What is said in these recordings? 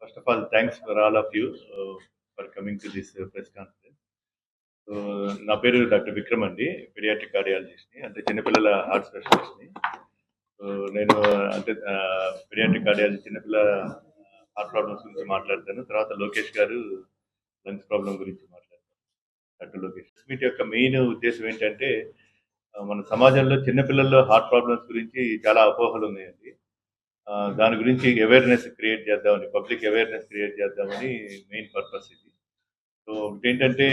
First of all, thanks for all of you for coming to this press conference. So నా పేరు doctor Vikram అండి, paediatric కార్డియాలజిస్ట్ని, అంటే చిన్నపిల్లల heart స్పెషలిస్ట్ని. So నేను అంటే పీడియాట్రిక్ కార్డియాలజీ చిన్నపిల్లల హార్ట్ ప్రాబ్లమ్స్ గురించి మాట్లాడతాను. తర్వాత లోకేష్ గారు లంగ్స్ ప్రాబ్లం గురించి మాట్లాడతారు. డాక్టర్ లోకేష్. మీట్ యొక్క మెయిన్ ఉద్దేశం ఏంటంటే మన సమాజంలో చిన్నపిల్లల్లో హార్ట్ ప్రాబ్లమ్స్ గురించి చాలా అపోహలు ఉన్నాయండి. దాని గురించి అవేర్‌నెస్ క్రియేట్ చేద్దామని, పబ్లిక్ అవేర్‌నెస్ క్రియేట్ చేద్దామని మెయిన్ పర్పస్ ఇది. సో ఒకటేంటంటే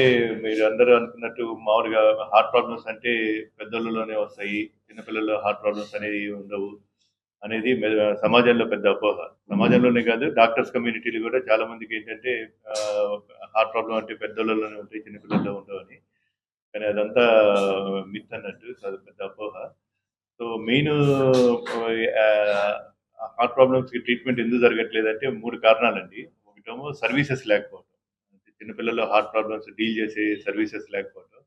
మీరందరూ అనుకున్నట్టు మామూలుగా హార్ట్ ప్రాబ్లమ్స్ అంటే పెద్దోళ్ళలోనే వస్తాయి. చిన్న పిల్లల్లో హార్ట్ ప్రాబ్లమ్స్ అనేవి ఉండవు అనేది సమాజంలో పెద్ద అపోహ. సమాజంలోనే కాదు, డాక్టర్స్ కమ్యూనిటీలో కూడా చాలా మందికి ఏంటంటే హార్ట్ ప్రాబ్లమ్ అంటే పెద్దోళ్ళలోనే ఉంటాయి, చిన్న పిల్లల్లో ఉండవని. కానీ అదంతా మిత్ అన్నట్టు. సో అది పెద్ద అపోహ. సో మెయిన్ హార్ట్ ప్రాబ్లమ్స్‌కి ట్రీట్మెంట్ ఎందుకు జరగట్లేదంటే 3 కారణాలండి. ఒకటేమో సర్వీసెస్ లేకపోవడం. అంటే చిన్నపిల్లల్లో హార్ట్ ప్రాబ్లమ్స్ డీల్ చేసే సర్వీసెస్ లేకపోవడం.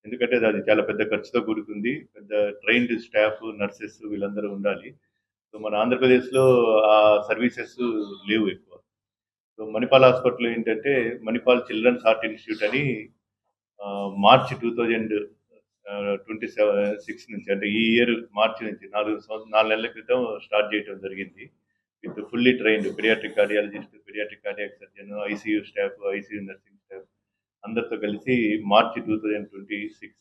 ఎందుకంటే అది చాలా పెద్ద ఖర్చుతో కూడుకుంది. పెద్ద ట్రైన్డ్ స్టాఫ్, నర్సెస్ వీళ్ళందరూ ఉండాలి. సో మన ఆంధ్రప్రదేశ్‌లో ఆ సర్వీసెస్ లేవు ఎక్కువ. సో మణిపాల్ హాస్పిటల్ ఏంటంటే మణిపాల్ చిల్డ్రన్స్ హార్ట్ ఇన్‌స్టిట్యూట్ అని మార్చ్ 2026 నుంచి, అంటే ఈ ఇయర్ మార్చి నుంచి 4 నెలల క్రితం స్టార్ట్ చేయడం జరిగింది. With fully trained paediatric cardiologist, paediatric cardiac surgeon, ICU staff, ICU nursing staff అందరితో కలిసి మార్చి 2026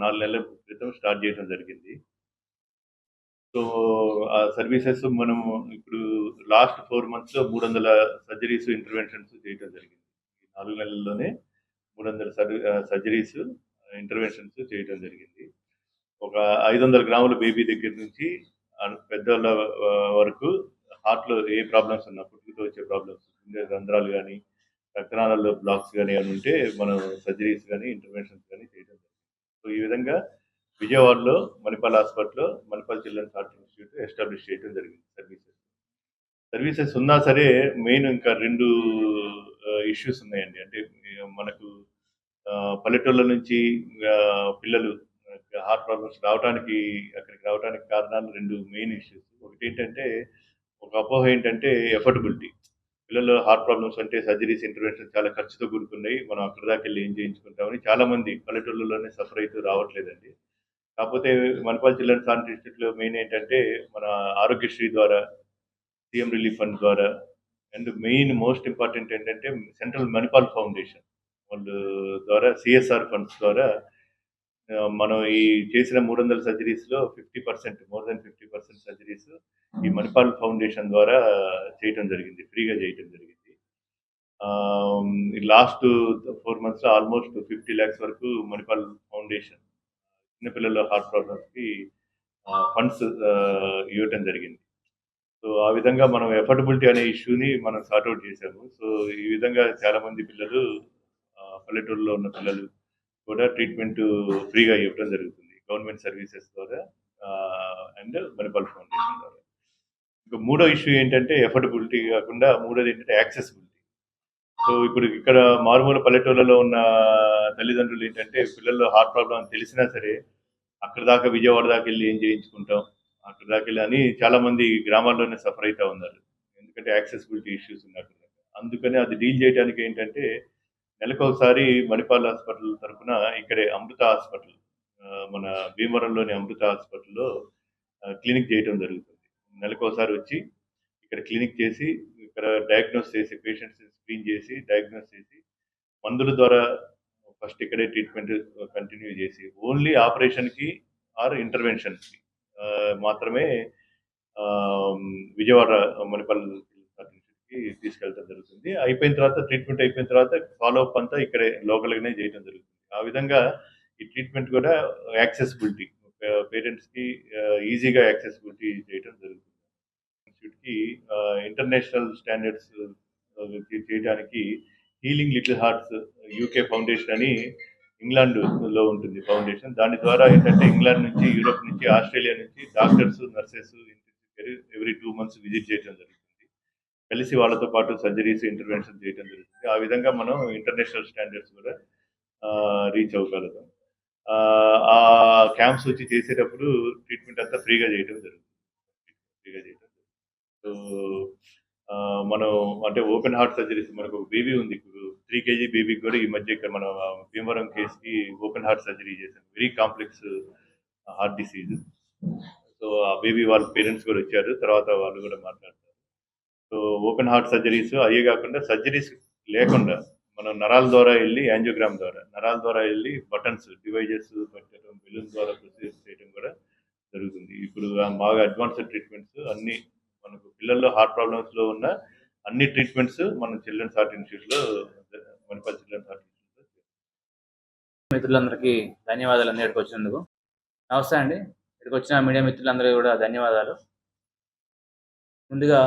4 నెలల క్రితం స్టార్ట్ చేయడం జరిగింది. సో ఆ సర్వీసెస్ మనం ఇప్పుడు లాస్ట్ 4 మంత్స్‌లో 300 సర్జరీస్, ఇంటర్వెన్షన్స్ చేయడం జరిగింది. ఈ 4 నెలల్లోనే 300 సర్జరీస్, ఇంటర్వెన్షన్స్ చేయడం జరిగింది. ఒక 500 గ్రాముల బేబీ దగ్గర నుంచి పెద్దోళ్ళ వరకు హార్ట్‌లో ఏ ప్రాబ్లమ్స్ ఉన్నా, పుట్టుకతో వచ్చే ప్రాబ్లమ్స్, గుండె రంధ్రాలు గాని, రక్తనాళాల్లో బ్లాక్స్ గాని ఏమైనా ఉంటే మనం సర్జరీస్ గాని, ఇంటర్వెన్షన్స్ గాని చేయడం జరుగుతుంది. సో ఈ విధంగా విజయవాడలో మణిపాల్ హాస్పిటల్‌లో Manipal children's heart institute establish చేయడం జరిగింది సర్వీసెస్. సర్వీసెస్ ఉన్నా సరే మెయిన్ ఇంకా 2 ఇష్యూస్ ఉన్నాయండి. అంటే మనకు పల్లెటూళ్ళ నుంచి పిల్లలు హార్ట్ ప్రాబ్లమ్స్ అక్కడికి రావడానికి కారణాలు 2 మెయిన్ ఇష్యూస్. ఒకటేంటంటే, ఒక అపోహ ఏంటంటే ఎఫర్డబిలిటీ. పిల్లల్లో హార్ట్ ప్రాబ్లమ్స్ అంటే సర్జరీస్, ఇంటర్వెన్షన్స్ చాలా ఖర్చుతో కూడుకున్నాయి. మనం అక్కడి దాకెళ్ళి ఏం చేయించుకుంటామని చాలా మంది పల్లెటూళ్ళలోనే సఫర్ అయితూ రావట్లేదండి. కాకపోతే మణిపాల్ చిల్డ్రన్స్ హార్ట్ ఇన్‌స్టిట్యూట్‌లో మెయిన్ ఏంటంటే మన ఆరోగ్యశ్రీ ద్వారా, సీఎం రిలీఫ్ ఫండ్ ద్వారా, అండ్ మెయిన్ మోస్ట్ ఇంపార్టెంట్ ఏంటంటే సెంట్రల్ మణిపాల్ ఫౌండేషన్ వాళ్ళు ద్వారా, సీఎస్ఆర్ ఫండ్స్ ద్వారా మనం ఈ చేసిన 300 సర్జరీస్‌లో 50%, మోర్ థాన్ 50% సర్జరీస్ ఈ మణిపాల్ ఫౌండేషన్ ద్వారా చేయటం జరిగింది. ఫ్రీగా చేయటం జరిగింది. ఈ లాస్ట్ 4 మంత్స్‌లో ఆల్‌మోస్ట్ 50 లాక్స్ వరకు మణిపాల్ ఫౌండేషన్ చిన్న పిల్లల హార్ట్ ప్రాబ్లమ్స్‌కి ఫండ్స్ ఇవ్వటం జరిగింది. సో ఆ విధంగా మనం ఎఫర్డబిలిటీ అనే ఇష్యూని మనం సార్ట్ ఔట్ చేశాము. సో ఈ విధంగా చాలా మంది పిల్లలు, పల్లెటూరులో ఉన్న పిల్లలు కూడా ట్రీట్మెంట్ ఫ్రీగా ఇవ్వడం జరుగుతుంది. గవర్నమెంట్ సర్వీసెస్ ద్వారా అండ్ మణిపాల్ ఫౌండేషన్ ద్వారా. ఇంకా మూడో ఇష్యూ ఏంటంటే ఎఫర్డబిలిటీ కాకుండా మూడోది ఏంటంటే యాక్సెసిబిలిటీ. సో ఇప్పుడు ఇక్కడ మారుమూల పల్లెటూళ్ళలో ఉన్న తల్లిదండ్రులు ఏంటంటే పిల్లల్లో హార్ట్ ప్రాబ్లమ్ అని తెలిసినా సరే అక్కడి దాకా విజయవాడ దాకా వెళ్ళి ఏం చేయించుకుంటాం, అక్కడి దాకా వెళ్ళి అని చాలా మంది గ్రామాల్లోనే సఫర్ అవుతా ఉన్నారు. ఎందుకంటే యాక్సెసిబిలిటీ ఇష్యూస్ ఉన్నాయి అక్కడ. అందుకని అది డీల్ చేయడానికి ఏంటంటే నెలకొకసారి మణిపాల్ హాస్పిటల్ తరఫున ఇక్కడే అమృత హాస్పిటల్, మన భీమవరంలోని అమృత హాస్పిటల్‌లో క్లినిక్ చేయటం జరుగుతుంది. నెలకోసారి వచ్చి ఇక్కడ క్లినిక్ చేసి, ఇక్కడ డయాగ్నోస్ చేసి, పేషెంట్స్‌ని స్క్రీన్ చేసి, డయాగ్నోస్ చేసి, మందుల ద్వారా ఫస్ట్ ఇక్కడే ట్రీట్మెంట్ కంటిన్యూ చేసి, ఓన్లీ ఆపరేషన్‌కి ఆర్ ఇంటర్వెన్షన్‌కి మాత్రమే ఆహ్, విజయవాడ మణిపాల్ కి తీసుకెళ్ళడం జరుగుతుంది. అయిపోయిన తర్వాత, ట్రీట్మెంట్ అయిపోయిన తర్వాత ఫాలో అప్ అంతా ఇక్కడే లోకల్‌గానే చేయడం జరుగుతుంది. ఆ విధంగా ఈ ట్రీట్మెంట్ కూడా యాక్సెసిబిలిటీ, పేరెంట్స్‌కి ఈజీగా యాక్సెసిబిలిటీ చేయడం జరుగుతుంది. ఇన్‌స్టిట్యూట్‌కి ఇంటర్నేషనల్ స్టాండర్డ్స్ చేయడానికి healing little hearts UK foundation అని ఇంగ్లాండ్‌లో ఉంటుంది ఫౌండేషన్. దాని ద్వారా ఏంటంటే ఇంగ్లాండ్ నుంచి, యూరోప్ నుంచి, ఆస్ట్రేలియా నుంచి doctors, nurses every 2 months visit చేయడం జరుగుతుంది. కలిసి వాళ్ళతో పాటు సర్జరీస్, ఇంటర్వెన్షన్ చేయడం జరుగుతుంది. ఆ విధంగా మనం ఇంటర్నేషనల్ స్టాండర్డ్స్ కూడా రీచ్ అవ్వగలుగుతాం. ఆ క్యాంప్స్ వచ్చి చేసేటప్పుడు ట్రీట్మెంట్ అంతా ఫ్రీగా చేయడం జరుగుతుంది. ఫ్రీగా చేయడం. సో మనం అంటే ఓపెన్ హార్ట్ సర్జరీస్ మనకు ఒక బేబీ ఉంది ఇప్పుడు 3 కేజీ బేబీకి కూడా ఈ మధ్య ఇక్కడ మన భీమవరం కేస్‌కి ఓపెన్ హార్ట్ సర్జరీ చేశాం. Very complex heart disease. So, ఆ బేబీ వాళ్ళ పేరెంట్స్ కూడా వచ్చారు. తర్వాత వాళ్ళు కూడా మాట్లాడతారు. సో, ఓపెన్ హార్ట్ సర్జరీస్ అయ్యే కాకుండా సర్జరీస్ లేకుండా మనం నరాల ద్వారా ఎళ్లి యాంజియోగ్రామ్ ద్వారా, నరాల ద్వారా ఎళ్లి బటన్స్, డివైజెస్ పెట్టడం, బెలూన్ ద్వారా ప్రొసీజర్స్ చేయడం కూడా జరుగుతుంది. ఇప్పుడు బాగా అడ్వాన్స్డ్ ట్రీట్మెంట్స్ అన్నీ మనకు పిల్లల్లో హార్ట్ ప్రాబ్లమ్స్‌లో ఉన్న అన్ని ట్రీట్మెంట్స్ మన చిల్డ్రన్స్ హార్ట్ ఇన్‌స్టిట్యూట్‌లో మణిపాల్ చిల్డ్రన్స్ హార్ట్ ఇన్‌స్టిట్యూట్‌లో మిత్రులందరికీ ధన్యవాదాలండి ఇక్కడికి వచ్చినందుకు. నమస్తే అండి. ఇక్కడికి వచ్చిన మీడియా మిత్రులందరికీ కూడా ధన్యవాదాలు. ముందుగా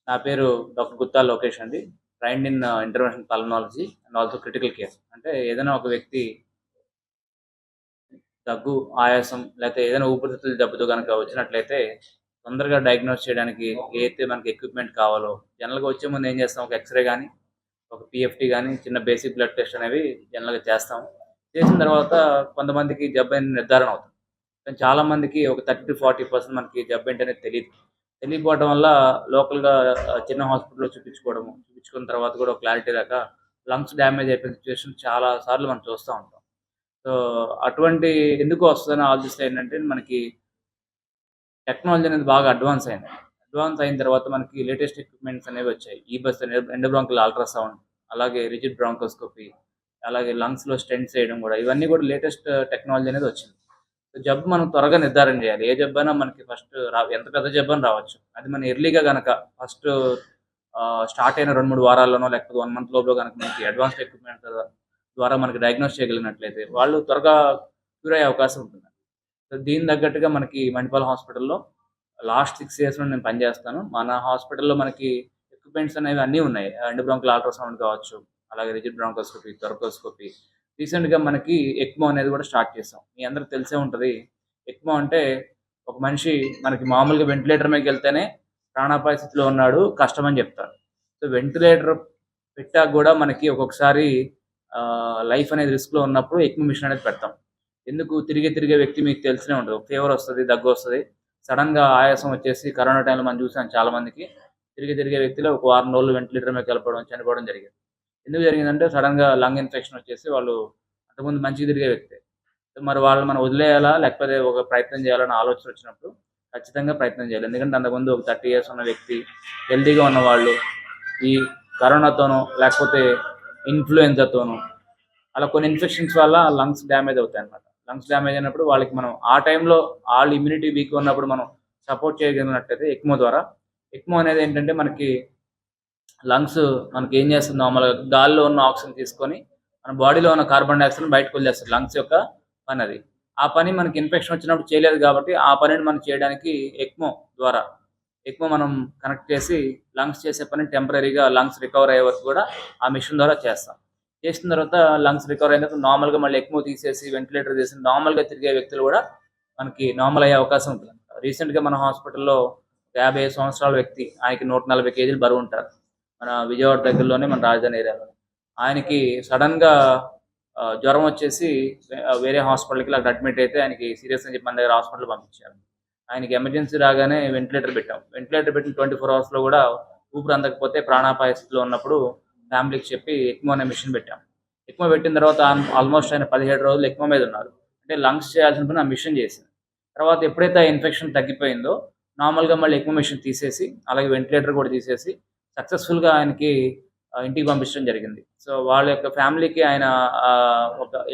నా పేరు డాక్టర్ గుత్తా లోకేష్ అండి. Trained in interventional pulmonology and also critical care. అంటే ఏదైనా ఒక వ్యక్తి దగ్గు, ఆయాసం లేకపోతే ఏదైనా ఊపిరితిత్తుల జబ్బుతో గనక వచ్చినట్లయితే తొందరగా డయాగ్నోస్ చేయడానికి ఏదైతే మనకి ఎక్విప్‌మెంట్ కావాలో జనరల్‌గా వచ్చే ముందు ఏం చేస్తాం, ఒక ఎక్స్‌రే గాని, ఒక పీఎఫ్టీ గాని, చిన్న బేసిక్ బ్లడ్ టెస్ట్ అనేవి జనరల్‌గా చేస్తాం. చేసిన తర్వాత కొంతమందికి జబ్బని నిర్ధారణ అవుతుంది. కానీ చాలా మందికి ఒక 30-40% మనకి జబ్బేంటనేది తెలీదు. తెలియకపోవడం వల్ల లోకల్‌గా చిన్న హాస్పిటల్‌లో చూపించుకోవడము, చూపించుకున్న తర్వాత కూడా ఒక క్లారిటీ రాక లంగ్స్ డ్యామేజ్ అయిపోయిన సిట్యుయేషన్ చాలా సార్లు మనం చూస్తా ఉంటాం. సో, అటువంటి ఎందుకు వస్తదని ఆలోచిస్తే ఏంటంటే మనకి టెక్నాలజీ అనేది బాగా అడ్వాన్స్ అయింది. అడ్వాన్స్ అయిన తర్వాత మనకి లేటెస్ట్ ఎక్విప్‌మెంట్స్ అనేవి వచ్చాయి. ఈబస్ ఎండోబ్రాంకియల్ అల్ట్రాసౌండ్, అలాగే రిజిడ్ బ్రాంకోస్కోపీ, అలాగే లంగ్స్‌లో స్టెంట్స్ ఏయడం కూడా ఇవన్నీ కూడా లేటెస్ట్ టెక్నాలజీ అనేది వచ్చింది. సో, జబ్బు మనం త్వరగా నిర్ధారణ చేయాలి. ఏ జబ్బైనా మనకి ఫస్ట్ ఎంత పెద్ద జబ్బైనా రావచ్చు. అది మనం ఎర్లీగా గనక ఫస్ట్ స్టార్ట్ అయిన 2, 3 వారాల్లోనో లేకపోతే 1 మంత్ లోపల గనక మనకి అడ్వాన్స్డ్ ఎక్విప్‌మెంట్ ద్వారా మనకి డయాగ్నోస్ చేయగలిగినట్లయితే వాళ్ళు త్వరగా క్యూర్ అయ్యే అవకాశం ఉంటుంది. సో, దీనికి తగ్గట్టుగా మనకి మణిపాల్ హాస్పిటల్‌లో లాస్ట్ 6 ఇయర్స్ నుండి నేను పనిచేస్తాను. మన హాస్పిటల్‌లో మనకి ఎక్విప్‌మెంట్స్ అనేవి అన్నీ ఉన్నాయి. ఎండోబ్రాంకియల్ అల్ట్రాసౌండ్ కావచ్చు, అలాగే రిజిడ్ బ్రాంకోస్కోపీ, థొరకోస్కోపీ. రీసెంట్‌గా మనకి ఎక్మో అనేది కూడా స్టార్ట్ చేసాం. మీ అందరికి తెలిసే ఉంటది. ఎక్మో అంటే ఒక మనిషి మనకి మామూలుగా వెంటిలేటర్ మీదకెళ్తేనే ప్రాణాపాయ స్థితిలో ఉన్నాడు, కష్టమని చెప్తారు. సో, వెంటిలేటర్ పెట్టాక కూడా మనకి ఒక్కొక్కసారి లైఫ్ అనేది రిస్క్‌లో ఉన్నప్పుడు ఎక్మో మిషన్ అనేది పెడతాం. ఎందుకు తిరిగే వ్యక్తి మీకు తెలిసే ఉంటది. ఫీవర్ వస్తది, దగ్గొస్తది. సడెన్‌గా ఆయాసం వచ్చేసి కరోనా టైంలో మనం చూసాం చాలా మందికి. తిరిగే వ్యక్తిలో ఒక వారం రోజులు వెంటిలేటర్ మీదకి వెళ్ళిపోవడం, చనిపోవడం జరిగింది. ఎందుకు జరిగిందంటే సడెన్‌గా లంగ్ ఇన్ఫెక్షన్ వచ్చేసి వాళ్ళు అంతకుముందు మంచిగా తిరిగే వ్యక్తే. మరి వాళ్ళని మనం వదిలేయాలా? లేకపోతే ఒక ప్రయత్నం చేయాలన్న ఆలోచన వచ్చినప్పుడు ఖచ్చితంగా ప్రయత్నం చేయాలి. ఎందుకంటే అంతకుముందు ఒక 30 ఇయర్స్ ఉన్న వ్యక్తి, హెల్తీగా ఉన్నవాళ్ళు ఈ కరోనాతోనో లేకపోతే ఇన్‌ఫ్లుయెన్జాతోనో అలా కొన్ని ఇన్ఫెక్షన్స్ వల్ల లంగ్స్ డ్యామేజ్ అవుతాయన్నమాట. లంగ్స్ డ్యామేజ్ అయినప్పుడు వాళ్ళకి మనం ఆ టైంలో వాళ్ళ ఇమ్యూనిటీ వీక్ ఉన్నప్పుడు మనం సపోర్ట్ చేయగలిగినట్టయితే ఎక్మో ద్వారా ఎక్మో అనేది ఏంటంటే మనకి లంగ్స్ మనకి ఏం చేస్తుంది, నార్మల్‌గా గాలిలో ఉన్న ఆక్సిజన్ తీసుకొని మన బాడీలో ఉన్న కార్బన్ డయాక్సైడ్‌ని బయటకు వదిలేస్తది. లంగ్స్ యొక్క పని అది. ఆ పని మనకి ఇన్ఫెక్షన్ వచ్చినప్పుడు చేయలేదు కాబట్టి ఆ పనిని మనం చేయడానికి ఎక్మో ద్వారా ఎక్మో మనం కనెక్ట్ చేసి లంగ్స్ చేసే పని టెంపరరీగా లంగ్స్ రికవర్ అయ్యే వరకు కూడా ఆ మిషన్ ద్వారా చేస్తాం. చేసిన తర్వాత లంగ్స్ రికవర్ అయిన తర్వాత నార్మల్‌గా మళ్ళీ ఎక్మో తీసేసి వెంటిలేటర్ తీసి నార్మల్‌గా తిరిగే వ్యక్తులు కూడా మనకి నార్మల్ అయ్యే అవకాశం ఉంటుంది. రీసెంట్‌గా మన హాస్పిటల్‌లో 55 సంవత్సరాల వ్యక్తి, ఆయనకి 140 కేజీలు బరువు ఉంటారు. మన విజయవాడ దగ్గరలోనే మన రాజధాని ఏరియాలో. ఆయనకి సడెన్‌గా జ్వరం వచ్చేసి వేరే హాస్పిటల్‌కి ఇలా అడ్మిట్ అయితే ఆయనకి సీరియస్ అని చెప్పి మన దగ్గర హాస్పిటల్‌కి పంపించారు. ఆయనకి ఎమర్జెన్సీ రాగానే వెంటిలేటర్ పెట్టాం. వెంటిలేటర్ పెట్టిన 24 అవర్స్‌లో కూడా ఊపిరి అందకపోతే ప్రాణాపాయ స్థితిలో ఉన్నప్పుడు ఫ్యామిలీకి చెప్పి ఎక్మో అనే మిషన్ పెట్టాం. ఎక్మో పెట్టిన తర్వాత ఆల్మోస్ట్ ఆయన 17 రోజులు ఎక్మో మీద ఉన్నారు. అంటే లంగ్స్ చేయాల్సిన పని ఆ మిషన్ చేసింది. తర్వాత ఎప్పుడైతే ఆ ఇన్ఫెక్షన్ తగ్గిపోయిందో నార్మల్‌గా మళ్ళీ ఎక్మో మిషన్ తీసేసి అలాగే వెంటిలేటర్ కూడా తీసేసి సక్సెస్‌ఫుల్‌గా ఆయనకి ఇంటికి పంపించడం జరిగింది. సో, వాళ్ళ యొక్క ఫ్యామిలీకి ఆయన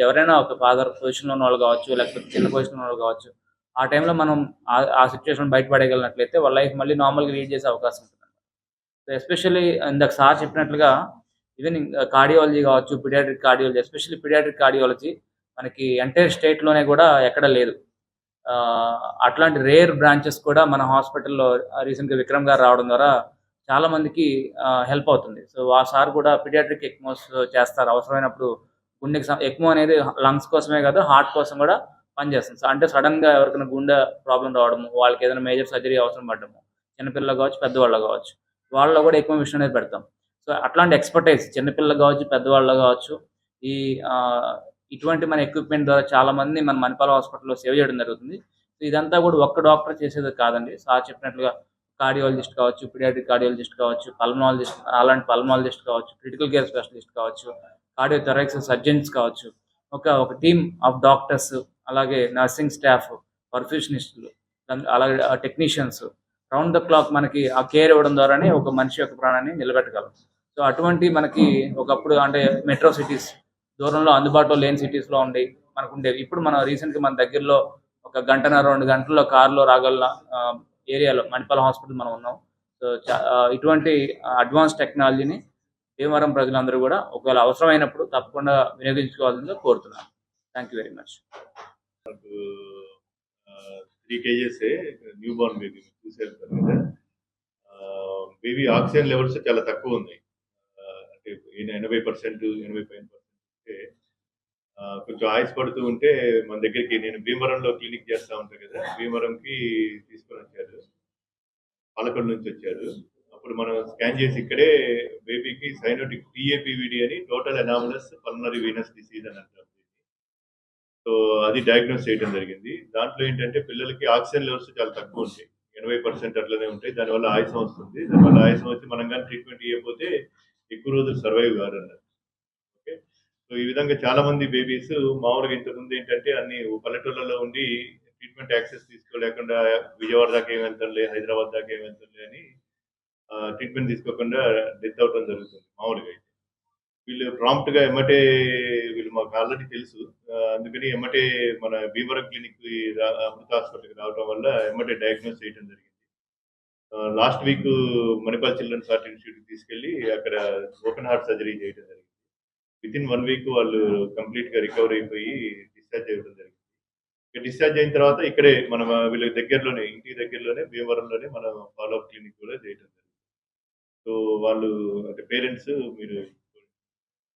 ఎవరైనా ఒక ఫాదర్ పొజిషన్‌లో ఉన్నవాళ్ళు కావచ్చు, లేకపోతే చిన్న పొజిషన్‌లో ఉన్నవాళ్ళు కావచ్చు. ఆ టైంలో మనం ఆ సిట్యుయేషన్ బయట పడేయగలిగినట్లయితే వాళ్ళ లైఫ్ మళ్ళీ నార్మల్‌గా లీడ్ చేసే అవకాశం ఉంటుంది. సో, ఎస్పెషల్లీ ఇందాక సార్ చెప్పినట్లుగా ఈవెన్ కార్డియాలజీ కావచ్చు, paediatric cardiology, especially paediatric cardiology మనకి ఎంటైర్ స్టేట్‌లోనే కూడా ఎక్కడ లేదు. అట్లాంటి రేర్ బ్రాంచెస్ కూడా మన హాస్పిటల్‌లో రీసెంట్‌గా విక్రమ్ గారు రావడం ద్వారా చాలా మందికి హెల్ప్ అవుతుంది. సో, ఆ సార్ కూడా పీడియాట్రిక్ ఎక్మోస్ చేస్తారు. అవసరమైనప్పుడు గుండెకి ఎక్మో అనేది లంగ్స్ కోసమే కాదు, హార్ట్ కోసం కూడా పనిచేస్తుంది. సో, అంటే సడెన్‌గా ఎవరికైనా గుండె ప్రాబ్లమ్ రావడము, వాళ్ళకి ఏదైనా మేజర్ సర్జరీ అవసరం పడ్డము, చిన్నపిల్లలు కావచ్చు, పెద్దవాళ్ళు కావచ్చు. వాళ్ళలో కూడా ఎక్మో మిషన్ అనేది పెడతాం. సో, అట్లాంటి ఎక్స్‌పర్టైజ్ చిన్నపిల్లలు కావచ్చు, పెద్దవాళ్ళు కావచ్చు. ఈ ఆహ్, ఇటువంటి మన ఎక్విప్‌మెంట్ ద్వారా చాలా మందిని మన మణిపాల్ హాస్పిటల్‌లో సేవ్ చేయడం జరుగుతుంది. సో, ఇదంతా కూడా ఒక్క డాక్టర్ చేసేది కాదండి. సార్ చెప్పినట్లుగా కార్డియాలజిస్ట్ కావచ్చు, పీడియాట్రిక్ కార్డియాలజిస్ట్ కావచ్చు, పల్మనాలజిస్ట్ అలాంటి పల్మనాలజిస్ట్ కావచ్చు, క్రిటికల్ కేర్ స్పెషలిస్ట్ కావచ్చు, కార్డియోథొరాక్స్ సర్జన్స్ కావచ్చు. ఒక టీమ్ ఆఫ్ డాక్టర్స్, అలాగే నర్సింగ్ స్టాఫ్, పర్ఫ్యూషనిస్టులు, అలాగే టెక్నీషియన్స్ రౌండ్ ద క్లాక్ మనకి ఆ కేర్ ఇవ్వడం ద్వారానే ఒక మనిషి యొక్క ప్రాణాన్ని నిలబెట్టగలం. సో అటువంటి మనకి ఒకప్పుడు అంటే మెట్రో సిటీస్ దూరంలో అందుబాటులో లేని సిటీస్లో ఉండి మనకు ఉండేవి. ఇప్పుడు మనం రీసెంట్గా మన దగ్గరలో ఒక గంటన్నర 2 గంటల్లో కారులో రాగల ఏరియాలో మణిపాల్ హాస్పిటల్ మనం ఉన్నాం. సో ఇటువంటి అడ్వాన్స్ టెక్నాలజీని భీమవరం ప్రజలందరూ కూడా ఒకవేళ అవసరమైనప్పుడు తప్పకుండా వినియోగించుకోవాలని కోరుతున్నాను. Thank you very much. 3 kgs new Born baby చూసారు కదా. బేబీ ఆక్సిజన్ లెవెల్స్ చాలా తక్కువ ఉన్నాయి. అంటే 80%, 85% కొంచెం ఆయుస్ పడుతూ ఉంటే మన దగ్గరికి నేను భీమవరంలో క్లినిక్ చేస్తా ఉంటాను కదా, భీమవరంకి తీసుకొని వచ్చారు. పాలకొండ నుంచి వచ్చారు. అప్పుడు మనం స్కాన్ చేసి ఇక్కడే బేబీకి సైనోటిక్ TAPVD అని total anomalous pulmonary Venus disease అని అంటారు. సో అది డయాగ్నోస్ చేయడం జరిగింది. దాంట్లో ఏంటంటే పిల్లలకి ఆక్సిజన్ లెవెల్స్ చాలా తక్కువ ఉంటాయి, 80% అట్లనే ఉంటాయి. దానివల్ల ఆయాసం వస్తుంది. దానివల్ల ఆయాసం వచ్చి మనం కానీ ట్రీట్మెంట్ ఇవ్వకపోతే ఎక్కువ రోజులు సర్వైవ్ కారు అన్నారు. ఓకే, సో ఈ విధంగా చాలా మంది బేబీస్ మామూలుగా ఇంతకుముందు ఏంటంటే అన్ని పల్లెటూళ్ళలో ఉండి ట్రీట్మెంట్ యాక్సెస్ తీసుకోలేకుండా విజయవాడ దాకా ఏం వెళ్తారులే, హైదరాబాద్ దాకా ఏం వెళ్తారులే అని ట్రీట్మెంట్ తీసుకోకుండా డెత్ అవడం జరుగుతుంది మామూలుగా. వీళ్ళు ప్రాంప్ట్ గా ఎమ్మటే వీళ్ళు మాకు ఆల్రెడీ తెలుసు, అందుకని ఎమ్మటే మన భీమవరం క్లినిక్ అమృత హాస్పిటల్కి రావడం వల్ల ఎమ్మటే డయాగ్నోస్ చేయడం జరిగింది. Last week Manipal children's heart institute తీసుకెళ్లి అక్కడ ఓపెన్ హార్ట్ సర్జరీ చేయడం జరిగింది. వితిన్ 1 week వాళ్ళు కంప్లీట్ గా రికవర్ అయిపోయి డిశ్చార్జ్ చేయడం జరిగింది. డిశ్చార్జ్ అయిన తర్వాత ఇక్కడే మన వీళ్ళ దగ్గరలోనే, ఇంటి దగ్గరలోనే భీమవరంలోనే మనం ఫాలోఅప్ క్లినిక్ కూడా చేయడం జరిగింది. సో వాళ్ళు అంటే పేరెంట్స్ మీరు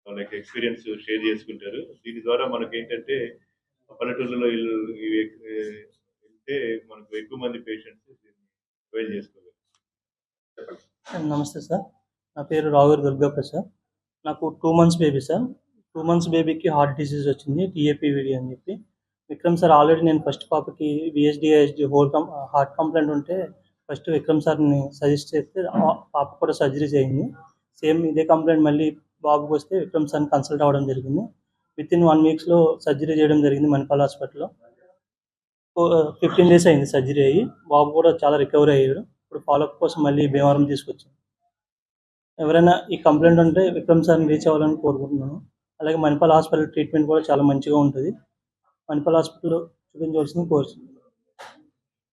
వాళ్ళకి ఎక్స్పీరియన్స్ షేర్ చేసుకుంటారు. దీని ద్వారా మనకి ఏంటంటే పల్లెటూళ్ళలో వెళ్తే మనకు ఎక్కువ మంది పేషెంట్స్ దీన్ని అవైల్ చేసుకోగలరు. చెప్పండి. నమస్తే సార్, నా పేరు రాఘూర్ దుర్గా ప్రసాద్. నాకు 2 months బేబీ సార్. 2 months బేబీకి హార్ట్ డిసీజ్ వచ్చింది, TAPVD అని చెప్పి. విక్రమ్ సార్ ఆల్రెడీ నేను ఫస్ట్ పాపకి VSD హార్ట్ కంప్లైంట్ ఉంటే ఫస్ట్ విక్రమ్ సార్ని సజెస్ట్ చేస్తే పాప కూడా సర్జరీ చేయింది. సేమ్ ఇదే కంప్లైంట్ మళ్ళీ బాబుకి వస్తే విక్రమ్ సార్ని కన్సల్ట్ అవ్వడం జరిగింది. వితిన్ 1 week సర్జరీ చేయడం జరిగింది మణిపాల్ హాస్పిటల్లో. 15 days అయింది సర్జరీ అయ్యి. బాబు కూడా చాలా రికవరీ అయ్యాడు. ఇప్పుడు ఫాలోఅప్ కోసం మళ్ళీ భీమవరం తీసుకొచ్చాం. ఎవరైనా ఈ కంప్లైంట్ ఉంటే విక్రమ్ సార్ని రీచ్ అవ్వాలని కోరుకుంటున్నాను. అలాగే మణిపాల్ హాస్పిటల్ ట్రీట్మెంట్ కూడా చాలా మంచిగా ఉంటుంది. మణిపాల్ హాస్పిటల్లో చూపించవలసింది కోరుతున్నాను.